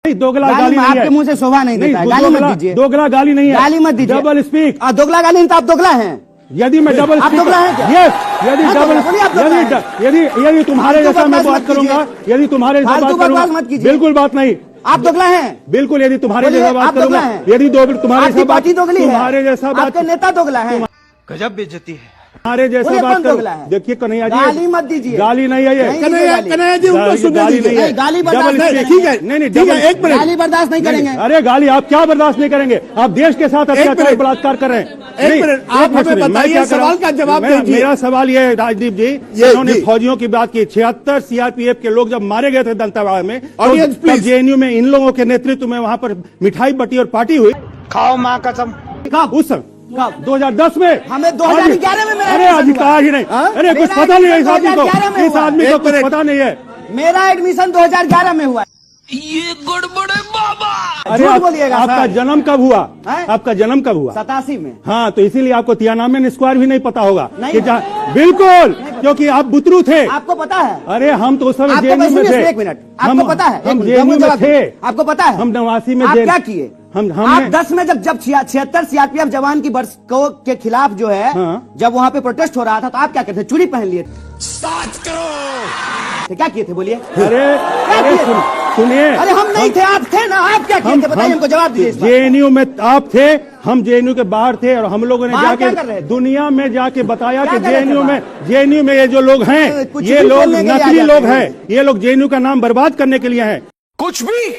दोगला गाली नहीं है। आपके मुंह से शोभा नहीं देता है। गाली मत दीजिए। दोगला गाली नहीं है। गाली मत दीजिए। Double speak. दोगला गाली नहीं तो आप दोगला हैं। यदि मैं डबल आप दोगला हैं क्या? यस, यदि तुम्हारे जैसा मैं बात करूंगा, यदि तुम्हारे जैसा बात करूंगा, बिल्कुल बात नहीं। आप दोगला हैं बिल्कुल। यदि तुम्हारे जैसा बात करूंगा, यदि तुम्हारे जैसा बात, तुम्हारे जैसा बात, आपके नेता दोगला है। गजब बेइज्जती है। तुम्हारे जैसा बात करो। देखिए कन्हैया जी, गाली मत दीजिए। गाली नहीं है ये। कन्हैया जी उनको सुनने दीजिए। गाली बर्दाश्त नहीं। ठीक है, नहीं ठीक है, एक मिनट। गाली बर्दाश्त नहीं करेंगे। अरे गाली आप क्या बर्दाश्त नहीं करेंगे? आप देश के साथ अत्याचार बलात्कार कर रहे हैं। एक मिनट, आप हमें बताइए, सवाल का जवाब दीजिए। मेरा सवाल ये है राजदीप जी, इन्होंने फौजियों की बात की। 76 सीआरपीएफ के लोग जब मारे गए थे दंतेवाड़ा में, तब जेएनयू में इन लोगों के नेतृत्व में वहां पर मिठाई बटी और पार्टी हुई। खाओ माँ कसम। उस समय 2010 में, हमें 2011 में अरे अधिकार ही नहीं। अरे कुछ पता नहीं है इस आदमी को, इस आदमी को कुछ पता नहीं है। मेरा एडमिशन 2011 में हुआ। ये गड़बड़ है बाबा। अरे बोलिएगा। आपका जन्म कब हुआ? आपका जन्म कब हुआ? 87 में। हाँ, तो इसीलिए आपको तियानामेन स्क्वायर भी नहीं पता होगा। नहीं बिल्कुल, क्योंकि आप बुतरू थे। आपको पता है? अरे हम तो उस समय जेएनयू में थे। एक मिनट, आपको पता है? हम जेएनयू में थे। आपको पता है? हम 89 में आप क्या किए? आप 10 में जब 76 सीआरपीएफ जवान की बर्स के खिलाफ जो है, जब वहाँ पे प्रोटेस्ट हो रहा था, तो आप क्या करते थे? चूड़ी पहन लिए। साथ करो। क्या किए थे बोलिए? अरे सुनिए, अरे हम नहीं थे, आप थे ना। आप क्या किए थे बताइए, हमको जवाब दीजिए। जेएनयू में आप थे, हम जेएनयू के बाहर थे, और हम लोगों ने जाके दुनिया में जाके बताया कि जेएनयू में ये जो लोग हैं, ये लोग नकली लोग हैं। ये लोग जेएनयू का नाम बर्बाद करने के लिए हैं। कुछ भी।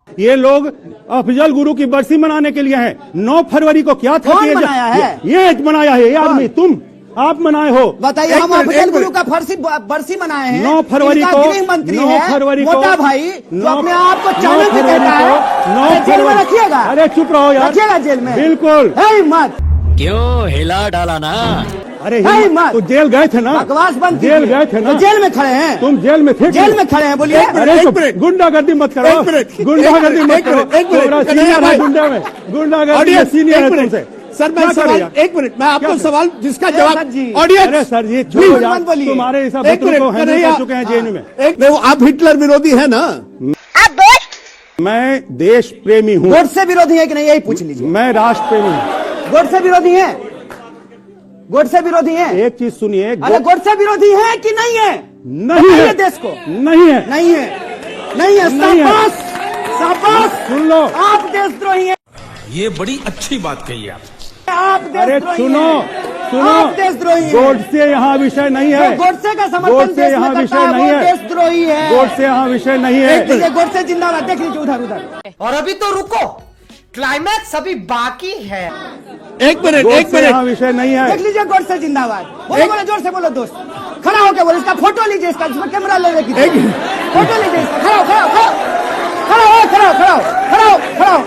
ये लोग अफजल गुरु की बरसी मनाने के लिए हैं। 9 फरवरी को क्या था? कौन बनाया है? ये बनाया है ये आदमी। तुम आप मनाए हो। बताइए, हम अफजल गुरु का बरसी मनाए हैं। 9 फरवरी को, गृह मंत्री 9 फरवरी को, मोटा भाई जो अपने आप को चाणक्य कहता है, 9 जेल में रखिएगा। अरे चुप रहो यार, रखिएगा जेल में। बिल्कुल। मत क्यों हिला डाला ना? अरे तो जेल गए थे ना? बकवास बंद। जेल गए थे ना? तो जेल में खड़े हैं। तुम जेल में थे? जेल में खड़े हैं। बोलिए। अरे गुंडागर्दी मत करो, गुंडागर्दी मत करो। गुंडागर्दी सीनियर है तुमसे। सर मैं सवाल, एक मिनट, मैं आपको सवाल जिसका जवाब ऑडियंस। अरे सर जी तुम्हारे हिसाब से हैंडल कर चुके हैं जेएनयू में। आप हिटलर विरोधी है ना? मैं देश प्रेमी हूँ। गोडसे विरोधी है कि नहीं, यही पूछ लीजिए। मैं राष्ट्र प्रेमी हूँ। गोडसे विरोधी है? गोडसे विरोधी है? एक चीज सुनिए, अरे गोडसे विरोधी है कि नहीं है? नहीं है देश को। नहीं है, नहीं है, नहीं है। शाबाश, शाबाश। सुन लो, आप देशद्रोही हैं। ये बड़ी अच्छी बात कही आप। अरे सुनो, आप देशद्रोही हैं। गोडसे यहाँ विषय नहीं है। गोडसे का समर्थन गोडसे यहाँ विषय नहीं है। देशद्रोही है। गोडसे यहाँ विषय नहीं है। गोडसे जिंदाबाद। देख लीजिए उधर उधर। और अभी तो रुको, क्लाइमैक्स अभी बाकी है। एक मिनट, यहाँ विषय नहीं है। देख लीजिए गोडसे जिंदाबाद। बोलो जोर से बोलो दोस्त। खड़ा होकर बोलो, इसका फोटो लीजिए, इसका जिसमें कैमरा ले लेगी फोटो लीजिए इसका। खड़ा हो, खड़ा हो, खड़ा हो, खड़ा हो, खड़ा हो, खड़ा हो,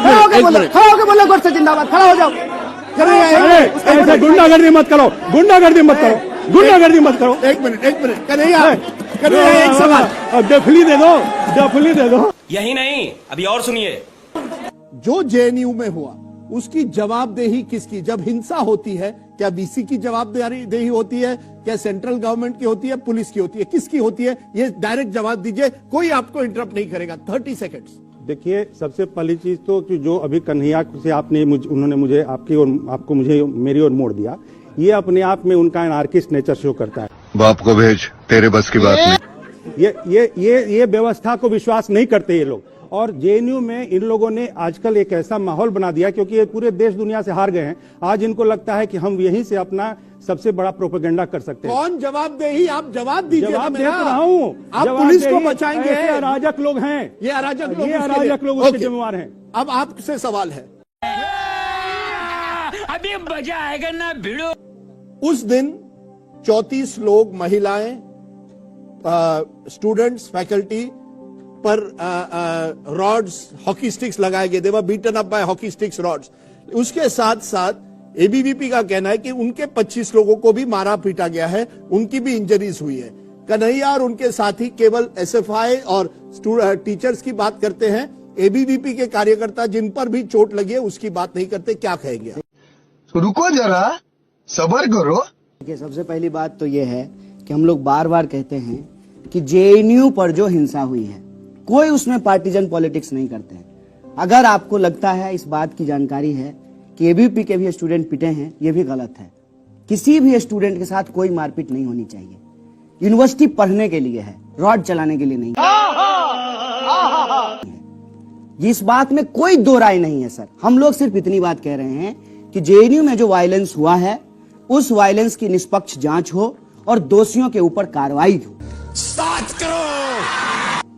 खड़ा हो, खड़ा होकर बोलो गोडसे जिंदाबाद। खड़ा हो जाओ। ऐसे गुंडागर्दी मत करो, गुंडागर्दी मत करो, गुंडागर्दी मत करो। एक मिनट, कन्हैया एक सवाल। डफली दे दो, डफली दे दो। यही नहीं, अभी और सुनिए। जो जेएनयू में हुआ उसकी जवाबदेही किसकी? जब हिंसा होती है, क्या बीसी की जवाबदेही होती है? क्या सेंट्रल गवर्नमेंट की होती है? पुलिस की होती है? किसकी होती है? ये डायरेक्ट जवाब दीजिए, कोई आपको इंटरप्ट नहीं करेगा। 30 सेकेंड्स। देखिए, सबसे पहली चीज तो कि जो अभी कन्हैया से उन्होंने मुझे आपकी और आपको मुझे मेरी ओर मोड़ दिया, ये अपने आप में उनका एनार्किस्ट नेचर शो करता है। बाप को भेज, तेरे बस की बात नहीं। ये व्यवस्था को विश्वास नहीं करते ये लोग। और जेएनयू में इन लोगों ने आजकल एक ऐसा माहौल बना दिया, क्योंकि ये पूरे देश दुनिया से हार गए हैं। आज इनको लगता है कि हम यहीं से अपना सबसे बड़ा प्रोपेगेंडा कर सकते हैं। कौन जवाबदेही? आप जवाब दीजिए। जवाब दे रहा हूँ। आप पुलिस को बचाएंगे। ऐसे अराजक लोग हैं, ये अराजक लोग उसके जिम्मेवार हैं। अब आपसे सवाल है, अभी मजा आएगा ना भिड़ो। उस दिन 34 लोग, महिलाएं, स्टूडेंट्स, फैकल्टी पर रॉड्स, हॉकी स्टिक्स लगाए गए। They were beaten up by hockey sticks, rods. उसके साथ साथ एबीवीपी का कहना है कि उनके 25 लोगों को भी मारा पीटा गया है, उनकी भी इंजरीज हुई है। कन्हैया और उनके साथी केवल एसएफआई और टीचर्स की बात करते हैं। एबीवीपी के कार्यकर्ता जिन पर भी चोट लगी है उसकी बात नहीं करते। क्या कहेंगे? रुको जरा, सब्र करो। सबसे पहली बात तो यह है कि हम लोग बार बार कहते हैं कि जेएनयू पर जो हिंसा हुई है, कोई उसमें पार्टीजन पॉलिटिक्स नहीं करते हैं। अगर आपको लगता है, इस बात की जानकारी है कि एबीवीपी के भी स्टूडेंट पिटे हैं, ये भी गलत है। किसी भी स्टूडेंट के साथ कोई मारपीट नहीं होनी चाहिए। यूनिवर्सिटी पढ़ने के लिए है, रॉड चलाने के लिए नहीं। इस बात में कोई दो राय नहीं है सर। हम लोग सिर्फ इतनी बात कह रहे हैं कि जेएनयू में जो वायलेंस हुआ है, उस वायलेंस की निष्पक्ष जांच हो और दोषियों के ऊपर कार्रवाई हो। साथ करो।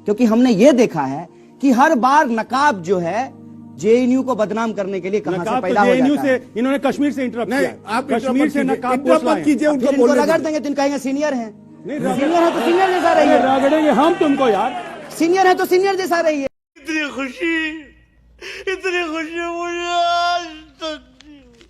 क्योंकि हमने ये देखा है कि हर बार नकाब जो है जेएनयू को बदनाम करने के लिए कहां से पैदा हो जाता है। इन्होंने कश्मीर से इंटरप्ट किया। आप कश्मीर से नकाब मत कीजिए, उनको फिर इनको बोलने रगड़ दीजिए। देंगे तो इनका कहेंगे सीनियर है। सीनियर है तो सीनियर जैसा रही है। रगड़ेंगे हम तुमको यार। सीनियर है तो सीनियर जैसा रही है। इतनी खुशी मुझे आज तक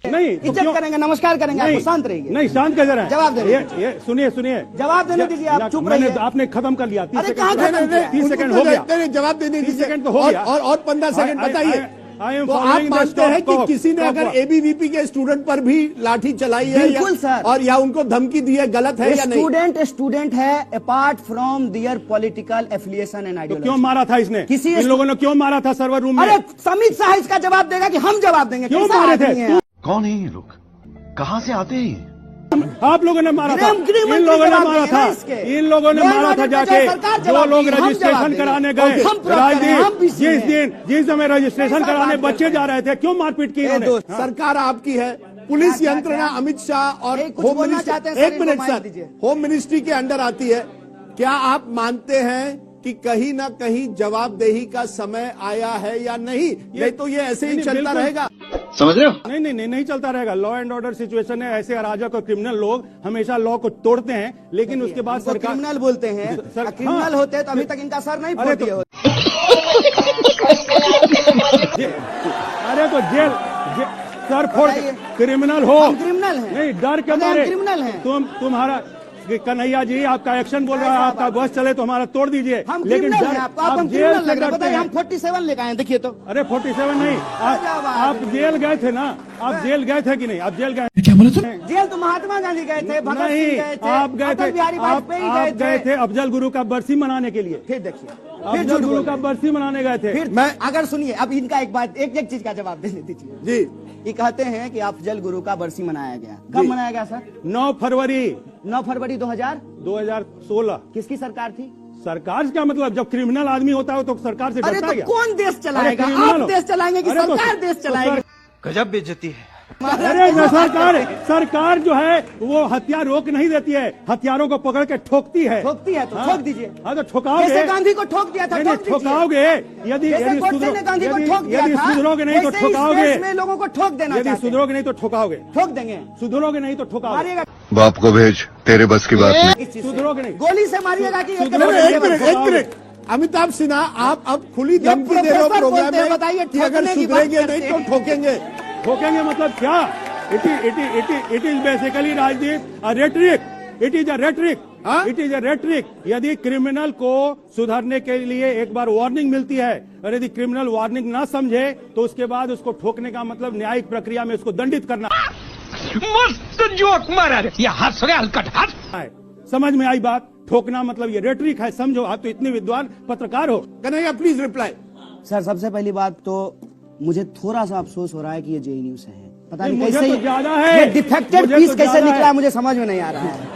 नहीं तो इज्जत क्यों? करेंगे, नमस्कार करेंगे, आप शांत रहिए। नहीं शांत कैसे रहे? जवाब दे ये सुनिए सुनिए, जवाब देने दीजिए, आप चुप रहिए। आपने खत्म कर लिया। 30 अरे सेकंड कहाँ खत्म किया? 30 सेकंड हो गया। जवाब देने 30 सेकंड तो हो गया। और 15 सेकंड बताइए। I am तो आप following the मानते हैं कि stop किसी ने clock. अगर एबीवीपी के स्टूडेंट पर भी लाठी चलाई है बिल्कुल सर। और या उनको धमकी दी है, गलत है या नहीं? स्टूडेंट है apart from their political affiliation and तो आइडियोलॉजी। क्यों मारा था इसने? किसी इन लोगों ने क्यों मारा था सर्वर रूम में? अरे समित शाह इसका जवाब देगा कि हम जवाब देंगे। क्यों कैसा मारे थे? आदमी है? कौन है ये लोग? कहाँ से आते हैं? आप लोगों ने मारा था। गृह इन मंत्री लोगों ने जवाब मारा देंगे ना था। इसके। इन लोगों ने लॉ एंड मारा था ऑर्डर पे जाके। चाहे सरकार जो जवाब लोग देगी, हम रजिस्ट्रेशन जवाब कराने देंगे। गए, हम प्रॉपर हैं, हम राजदीप, busy हैं। जिस समय रजिस्ट्रेशन कैसा कराने बात बच्चे करते जा रहे थे, क्यों मारपीट की इन्होंने? दोस्त, सरकार आपकी है, पुलिस क्या- यंत्रणा क्या- अमित शाह और कुछ होम बोलना मिनिस्ट्री, चाहते हैं सर, एक इनको मिनट माइक सर, दीजिए। होम मिनिस्ट्री के अंडर आती है। क्या आप मानते हैं कि कहीं ना कहीं जवाबदेही का समय आया है या नहीं? नहीं तो ये ऐसे ही नहीं, चलता बिल्कुल। रहेगा। समझ रहे हो? नहीं चलता रहेगा। लॉ एंड ऑर्डर सिचुएशन है, ऐसे अराजक और क्रिमिनल लोग हमेशा लॉ को तोड़ते हैं, लेकिन उसके बाद उनको सरकार क्रिमिनल बोलते हैं। क्रिमिनल हाँ। होते तो अभी तक इनका सर नहीं अरे फोड़ तो- दिए होते। अरे तो जेल सर फोड़ बताइए। क्रिमिनल हो। हम क्रिमिनल हैं। नहीं, डर के अरे हम मारे क्रिमिनल हैं। तुम्हारा कन्हैया जी, आपका एक्शन बोल रहा है, आपका बस चले तो हमारा तोड़ दीजिए। हम लेकिन क्रिमिनल डर- हैं आपको, आप हम जेल क्रिमिनल से लग रहे हैं। डरते बताइए, हैं। हम 47 लेकर आए, देखिए तो। अरे 47 नहीं, आप जेल गए थे ना? आप जेल गए थे कि नहीं? आप जेल गए? जेल तो महात्मा गांधी गए थे, भगत नहीं, सिंह गए थे, आप गए अटल थे। बिहारी वाजपेयी आप गए थे अफजल गुरु का बरसी मनाने के लिए। फिर देखिए, फिर अफजल झूठ गुरु बोल का रहे हैं। बरसी मनाने गए थे। फिर मैं- अगर सुनिए, अब इनका एक बात, एक चीज का जवाब देने दीजिए। जी, ये कहते हैं कि अफजल गुरु का बरसी मनाया गया। कब मनाया गया सर? 9 फरवरी 9 फरवरी 2016। किसकी सरकार थी? सरकार से क्या मतलब? जब क्रिमिनल आदमी होता है तो सरकार से अरे डरता तो क्या? कौन देश चलाएगा? अरे क्रिमिनल आप हो। देश चलाएंगे कि अरे तो- सरकार देश तो चलाएगी? गजब बेइज्जती है। अरे न सरकार जो है वो हथियार रोक नहीं देती है, हथियारों को पकड़ के ठोकती है। ठोकती है तो हाँ। ठोक दीजिए। हाँ तो ठोकाओगे। जैसे गांधी को ठोक दिया था, नहीं, ठोक दीजिए। ठोकाओगे। यदि जैसे गोडसे ने गांधी को ठोक दिया था, सुधरोगे नहीं तो वैसे इस ठोकाओगे। देश में लोगों को ठोक देना यदि चाहते हैं। सुधरोगे नहीं तो ठोकाओगे। ठोक देंगे, सुधरोगे नहीं तो ठोकाओगे। मारिएगा। बाप को भेज, तेरे बस की बात नहीं। किस चीज से? सुधरोगे नहीं। गोली से मारिएगा कि एक मिनट अमिताभ सिन्हा, आप अब खुली धमकी दे रहे हो प्रोफेसर प्रोग्राम बोलते हैं, में बताइए, कि अगर ठोकने की सुधरेंगे बात नहीं करते तो हैं। ठोकेंगे। ठोकेंगे मतलब क्या? It is basically Rajdeep rhetoric. It is a rhetoric. It is a rhetoric. यदि क्रिमिनल को सुधरने के लिए एक बार वार्निंग मिलती है और यदि क्रिमिनल वार्निंग ना समझे तो उसके बाद उसको ठोकने का मतलब न्यायिक प्रक्रिया में उसको दंडित करना मस्त जोक मारा रे। ये हंस रहे हलकट हंस। है। समझ में आई बात? ठोकना मतलब ये रेटरिक है, समझो। आप तो इतने विद्वान पत्रकार हो। Kanhaiya please reply. सर, सबसे पहली बात तो मुझे थोड़ा सा अफसोस हो रहा है कि ये जेएनयू से है। पता नहीं, नहीं मुझे कैसे तो ज्यादा है। ये डिफेक्टेड मुझे पीस तो कैसे ज्यादा निकला है। है, मुझे समझ में नहीं आ रहा है।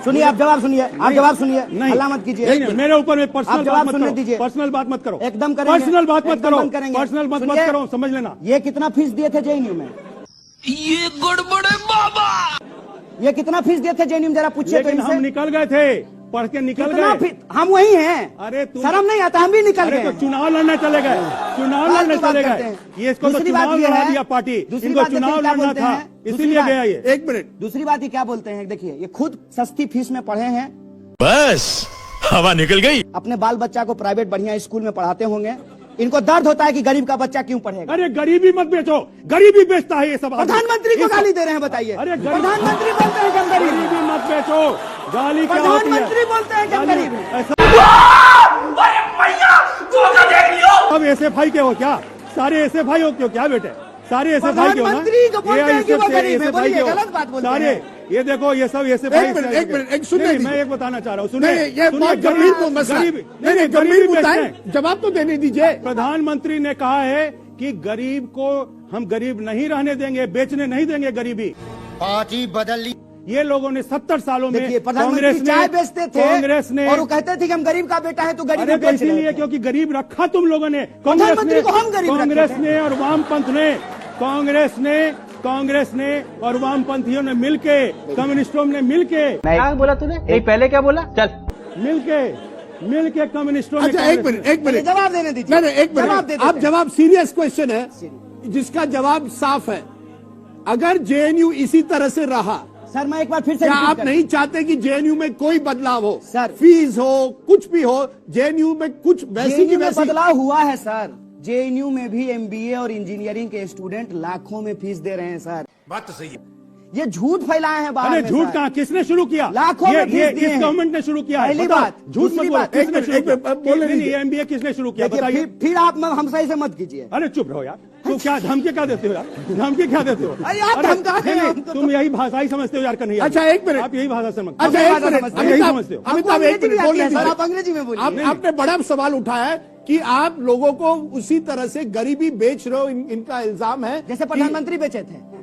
सुनिए, आप जवाब सुनिए, आप जवाब सुनिए, हल्ला मत कीजिए। नहीं, मेरे ऊपर में आप पर्सनल जवाब बात मत सुनने करो। दीजिए। पर्सनल बात मत करो। एकदम करेंगे। पर्सनल बात मत एकदम करो। बंद करेंगे। पर्सनल मत सुनिए, करो, समझ लेना। ये कितना फीस दिए थे जेएनयू में? ये गड़बड़ है बाबा। ये कितना फीस दिए थे जेएनयू में? जरा पूछिए तो लेकिन हम इनसे। निकल गए थे, पढ़ के निकल कितना गए। फीस? हम वही हैं। अरे तुम- शर्म नहीं आता, हम भी निकल अरे गए। तो चुनाव लड़ने चले गए। चुनाव फालतू लड़ने बात चले करते गए। हैं। ये इसको तो दूसरी बात चुनाव ये लड़ा है- दिया पार्टी। दूसरी इनको बात देखिए चुनाव क्या लड़ना बोलते था, हैं। दूसरी इसीलिए बात- गया ये। एक मिनट, दूसरी बात ये क्या बोलते हैं, देखिए, ये खुद सस्ती फीस में पढ़े हैं, बस हवा निकल गई। अपने बाल बच्चा को प्राइवेट बढ़िया स्कूल में पढ़ाते होंगे। इनको दर्द होता है कि गरीब का बच्चा क्यों पढ़ेगा। अरे गरीबी मत बेचो, गरीबी बेचता है ये सब आदमी। प्रधानमंत्री को गाली दे रहे हैं, बताइए। अरे गरीब- प्रधानमंत्री बोलते हैं कि हम गरीब हैं। गरीबी मत बेचो। गाली क्या होती है? प्रधानमंत्री बोलते हैं कि हम गाली- गरीब हैं। ऐसा- अब एसएफआई के हो क्या? सारे एसएफआई हो क्यों क्या बेटे? सारे एसएफआई के हो ना? प्रधानमंत्री को बोलते ये हैं कि वो SFI गरीब है। के बोलिए, हो। गलत बात बोलते सारे हैं। ये देखो ये सब ऐसे एक मिनट, एक सुनने मैं दीजिए। एक बताना चाह रहा हूँ। नहीं, ये बहुत गंभीर मसला है। नहीं, गंभीर मुद्दा है, जवाब तो देने दीजिए। प्रधानमंत्री ने कहा है कि गरीब को हम गरीब नहीं रहने देंगे, बेचने नहीं देंगे गरीबी। पार्टी बदल ली। ये लोगों ने 70 सालों में देखिए, प्रधानमंत्री चाय बेचते थे कांग्रेस ने और वो कहते थे कि हम गरीब का बेटा है तो गरीब अरे को बेच इसीलिए रहे थे। क्योंकि गरीब रखा तुम लोगों ने, प्रधानमंत्री को हम गरीब कांग्रेस रखे थे। ने और कांग्रेस ने और वामपंथियों ने मिलके, कम्युनिस्टों ने मिलके, क्या बोला तूने? नहीं पहले क्या बोला? चल मिलके कम्युनिस्टों ने। अच्छा एक मिनट जवाब देने दीजिए। नहीं, एक जवाब दे मिनट, देते आप हैं। जवाब सीरियस क्वेश्चन है जिसका जवाब साफ है। अगर जेएनयू इसी तरह से रहा, सर मैं एक बार फिर से क्या रिपीट आप कर- नहीं चाहते कि जेएनयू में कोई बदलाव हो? सर। फीस हो, कुछ भी हो, जेएनयू में कुछ वैसी की जेएनयू में वैसी। बदलाव हुआ है सर। जेएनयू में भी एमबीए और इंजीनियरिंग के स्टूडेंट लाखों में फीस दे रहे हैं सर। बात तो सही है। ये झूठ फैलाए हैं बाहर अरे में, झूठ सर। कहाँ, किसने शुरू किया? लाखों में फीस ये दिए इस हैं। गवर्नमेंट ने शुरू किया है। पहली बताओ, बात। झूठ मत दूसरी बोलो, बात, किसने शुरू एक मिनट, बोलने किया? दीजिए। एमबीए किसने शुरू किया देखिए, बताइए? फिर आप हम सही से मत कीजिए। अरे चुप रहो यार, तुम क्या धमकी क्या देते हो यार? धमकी क्या देते हो? अरे आप धमका रहे हैं नहीं, हमको तुम यही भाषा ही समझते हो यार कन्हैया। अच्छा, एक मिनट। आप यही भाषा समझते हो। अच्छा हम एक बात मिनट, समझते हैं। यही अमिताभ समझते हो। हमको अमिताभ, एक अंग्रेजी भी मिनट आती बोलने है, सर दीजिए। आप अंग्रेजी में बोलिए। आपने बड़ा सवाल उठाया है कि आप लोगों को उसी तरह से गरीबी बेच रहे हो, इनका इल्जाम है। जैसे प्रधानमंत्री बेचे थे।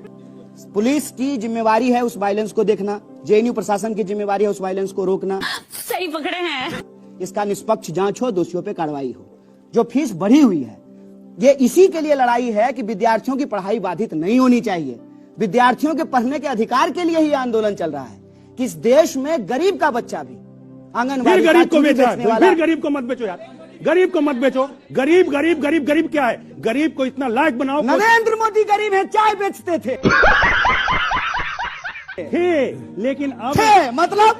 पुलिस की जिम्मेवारी है उस वायलेंस को देखना, जेएनयू प्रशासन की जिम्मेवारी है उस वायलेंस को रोकना। सही पकड़े हैं। इसका निष्पक्ष जांच हो, दोषियों पे कार्रवाई हो। जो फीस बढ़ी हुई है, ये इसी के लिए लड़ाई है कि विद्यार्थियों की पढ़ाई बाधित नहीं होनी चाहिए। विद्यार्थियों के पढ़ने के अधिकार के लिए ही आंदोलन चल रहा है कि इस देश में गरीब का बच्चा भी आंगनबाड़ी फिर का गरीब को चूड़ी बेच रहा बेचने है। वाला- फिर गरीब को मत बेचो यार, गरीब को मत बेचो। गरीब गरीब गरीब गरीब क्या है? गरीब को इतना लायक बनाओ। नरेंद्र मोदी गरीब है, चाय बेचते थे। लेकिन अब मतलब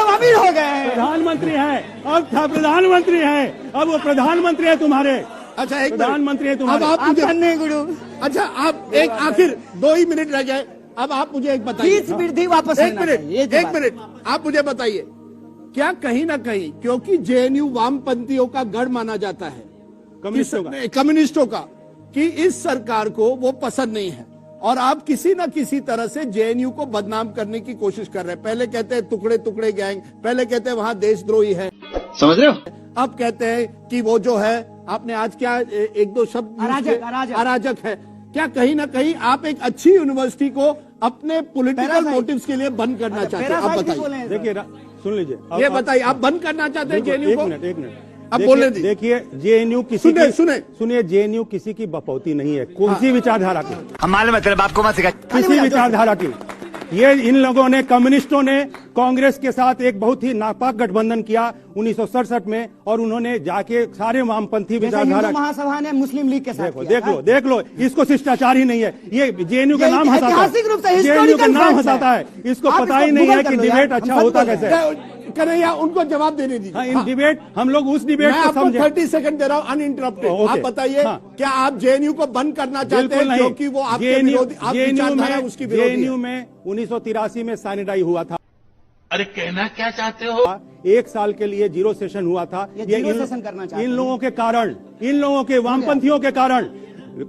अमीर हो गए हैं। प्रधानमंत्री है, अब प्रधानमंत्री है, अब वो प्रधानमंत्री है तुम्हारे। अच्छा एक मिनट। प्रधानमंत्री है अब तुम्हारे। आप मुझे, धन्य गुरु। अच्छा आप एक आखिर 2 ही मिनट रह गए। अब आप मुझे एक बताइए। फीस वृद्धि वापस एक लेना चाहिए, ये जो एक बात- मिनट, आप मुझे बताइए, क्या कहीं ना कहीं, क्योंकि जेएनयू वामपंथियों का गढ़ माना जाता है, कम्युनिस्टों का, कि इस सरकार को वो पसंद नहीं है और आप किसी न किसी तरह से जेएनयू को बदनाम करने की कोशिश कर रहे हैं। पहले कहते हैं टुकड़े टुकड़े गैंग, पहले कहते हैं वहां देशद्रोही है, समझ रहे हो? अब कहते हैं कि वो जो है, आपने आज क्या एक दो शब्द use अराजक, किए? अराजक। अराजक है। क्या कहीं ना कहीं आप एक अच्छी यूनिवर्सिटी को अपने पॉलिटिकल पैरासाइट। मोटिव्स के लिए बंद करना चाहते हैं? आप पैरासाइट भी बताइए, बोले हैं, सर। देखिए सुन लीजिए, ये बताइए, आप बंद करना चाहते हैं जेएनयू एक को? मिनट अब बोलने दीजिए। देखिए जेएनयू किसी सुने, की सुने। सुनिए, जेएनयू किसी की बपौती नहीं है, किसी विचारधारा की, हम मालूम है तेरे बाप को मत सिखा। किसी विचारधारा की। ये इन लोगों ने, कम्युनिस्टों ने कांग्रेस के साथ एक बहुत ही नापाक गठबंधन किया 1967 में, और उन्होंने जाके सारे वामपंथी जैसे विचारधारा। हिंदू महासभा ने मुस्लिम लीग के साथ देखो किया देख था। लो देख लो, इसको शिष्टाचार ही नहीं है। ये जेएनयू का ये नाम हंसाता ऐतिहासिक रूप से है, जेएनयू का historical नाम facts हंसाता है। है। इसको आप पता ही इसको नहीं है गूगल कि कर लो डिबेट यार, अच्छा हम होता सच बोल कैसे रहे है। कन्हैया, उनको जवाब देने दीजिए। हाँ, इन डिबेट, हम लोग उस डिबेट मैं को आपको समझे। 30 सेकंड दे रहा हूं अनइंटरप्टेड। ओके, आप बताइए, हाँ। क्या आप जेएनयू को बंद करना चाहते बिल्कुल हैं नहीं, क्योंकि वो आपके विरोधी, आप विचारधारा उसकी विरोधी जेएनयू है? में 1983 में साइनेडाई हुआ था। अरे कहना क्या चाहते हो? 1 साल के लिए 0 सेशन हुआ था। ये जीरो सेशन करना चाहते इन हैं। लोगों के कारण, इन लोगों के वामपंथियों के कारण,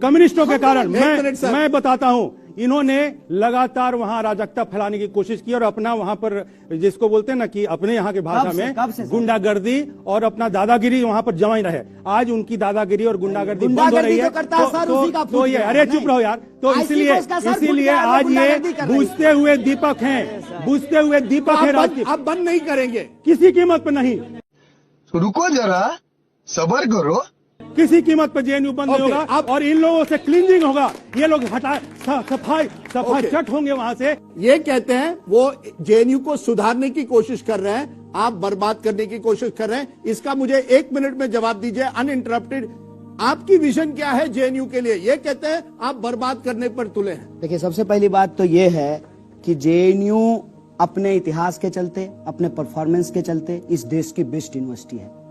कम्युनिस्टों के कारण, एक मिनट सर। मैं बताता हूं, इन्होंने लगातार वहां अराजकता फैलाने की कोशिश की और अपना वहां पर, जिसको बोलते हैं ना कि अपने यहाँ की भाषा कब से में सर? गुंडागर्दी और अपना दादागिरी वहां पर जमाई रहे। आज उनकी दादागिरी और गुंडागर्दी बंद हो गुंडागर्दी रही है। जो करता है सर, उसी का तो फूट ये, गया अरे है, चुप नहीं। रहो यार। तो IC इसलिए को उसका सर फूट इसीलिए गया है, वो आज ये गुंडागर्दी कर रही है। बुझते हुए दीपक हैं, बुझते हुए दीपक है राज की। आप बंद नहीं करेंगे? किसी कीमत पर नहीं, रुको जरा, सबर करो। किसी कीमत पर जेएनयू बंद नहीं ओके, होगा। अब- और इन लोगों से क्लींजिंग होगा, ये लोग सफाई ओके। चट होंगे वहां से। ये कहते हैं वो जेएनयू को सुधारने की कोशिश कर रहे हैं, आप बर्बाद करने की कोशिश कर रहे हैं। इसका मुझे 1 मिनट में जवाब दीजिए अनइंटरप्टेड। आपकी विजन क्या है जेएनयू के लिए? ये कहते हैं आप बर्बाद करने पर तुले हैं। देखिए, सबसे पहली बात तो ये है कि जेएनयू अपने इतिहास के चलते, अपने परफॉर्मेंस के चलते इस देश की बेस्ट यूनिवर्सिटी है।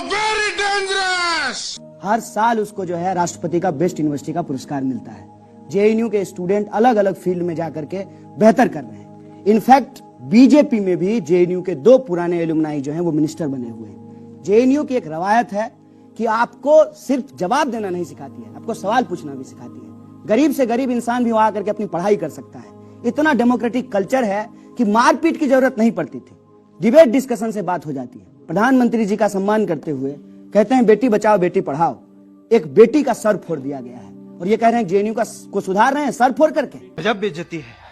Very dangerous. हर साल उसको जो है राष्ट्रपति का बेस्ट यूनिवर्सिटी का पुरस्कार मिलता है। जेएनयू के स्टूडेंट अलग अलग फील्ड में जाकर के बेहतर कर रहे हैं। इनफैक्ट बीजेपी में भी जेएनयू के 2 पुराने एलुमनाई जो हैं वो मिनिस्टर बने हुए हैं। जेएनयू की एक रवायत है कि आपको सिर्फ जवाब देना नहीं सिखाती है, आपको सवाल पूछना भी सिखाती है। गरीब से गरीब इंसान भी वहां करके अपनी पढ़ाई कर सकता है। इतना डेमोक्रेटिक कल्चर है कि मारपीट की जरूरत नहीं पड़ती थी, डिबेट डिस्कशन से बात हो जाती है। प्रधानमंत्री जी का सम्मान करते हुए कहते हैं बेटी बचाओ बेटी पढ़ाओ, एक बेटी का सर फोड़ दिया गया है और ये कह रहे हैं जेएनयू को सुधार रहे हैं सर फोड़ करके। गजब बेइज्जती है।